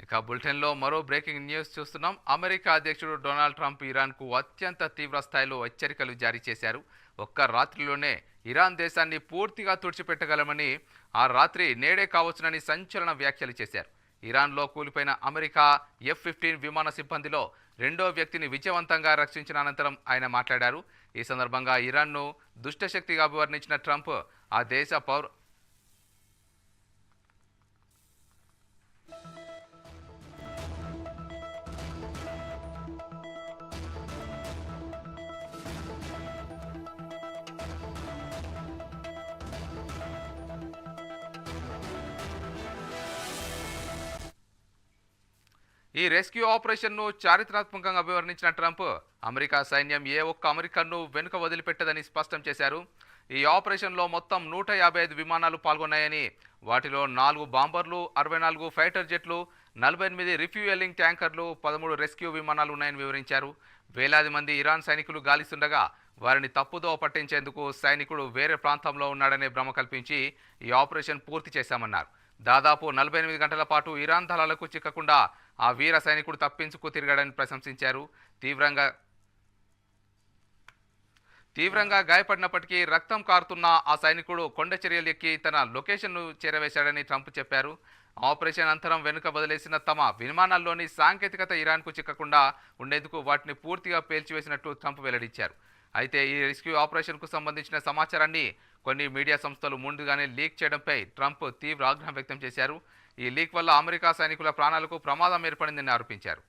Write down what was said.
ఇక బులెటిన్లో మరో బ్రేకింగ్ న్యూస్ చూస్తున్నాం. అమెరికా అధ్యక్షుడు డొనాల్డ్ ట్రంప్ ఇరాన్కు అత్యంత తీవ్ర స్థాయిలో హెచ్చరికలు జారీ చేశారు. ఒక్క రాత్రిలోనే ఇరాన్ దేశాన్ని పూర్తిగా తుడిచిపెట్టగలమని, ఆ రాత్రి నేడే కావచ్చునని సంచలన వ్యాఖ్యలు చేశారు. ఇరాన్లో కూలిపోయిన అమెరికా F-15 విమాన సిబ్బందిలో రెండో వ్యక్తిని విజయవంతంగా రక్షించిన అనంతరం ఆయన మాట్లాడారు. ఈ సందర్భంగా ఇరాన్ను దుష్టశక్తిగా అభివర్ణించిన ట్రంప్ ఆ దేశ ఈ రెస్క్యూ ఆపరేషన్ను చారిత్రాత్మకంగా అభివర్ణించిన ట్రంప్ అమెరికా సైన్యం ఏ ఒక్క అమెరికన్ను వెనుక వదిలిపెట్టదని స్పష్టం చేశారు. ఈ ఆపరేషన్లో మొత్తం 155 విమానాలు పాల్గొన్నాయని, వాటిలో 4 బాంబర్లు, 64 ఫైటర్ జెట్లు, 48 రిఫ్యూయలింగ్ ట్యాంకర్లు, 13 రెస్క్యూ విమానాలు ఉన్నాయని వివరించారు. వేలాది మంది ఇరాన్ సైనికులు గాలిస్తుండగా వారిని తప్పుదోవ పట్టించేందుకు సైనికుడు వేరే ప్రాంతంలో ఉన్నాడనే భ్రమ కల్పించి ఈ ఆపరేషన్ పూర్తి చేశామన్నారు. దాదాపు 48 గంటల పాటు ఇరాన్ దళాలకు చిక్కకుండా ఆ వీర సైనికుడు తప్పించుకు తిరిగాడని ప్రశంసించారు. తీవ్రంగా గాయపడినప్పటికీ రక్తం కారుతున్న ఆ సైనికుడు కొండ చర్యలు ఎక్కి తన లొకేషన్ను చేరవేశాడని ట్రంప్ చెప్పారు. ఆపరేషన్ అనంతరం వెనుక వదిలేసిన తమ విమానాల్లోని సాంకేతికత ఇరాన్కు చిక్కకుండా ఉండేందుకు వాటిని పూర్తిగా పేల్చివేసినట్లు ట్రంప్ వెల్లడించారు. అయితే ఈ రెస్క్యూ ఆపరేషన్కు సంబంధించిన సమాచారాన్ని కొన్ని మీడియా సంస్థలు ముందుగానే లీక్ చేయడంపై ట్రంప్ తీవ్ర ఆగ్రహం వ్యక్తం చేశారు. ఈ లీక్ వల్ల అమెరికా సైనికుల ప్రాణాలకు ప్రమాదం ఏర్పడిందని ఆరోపించారు.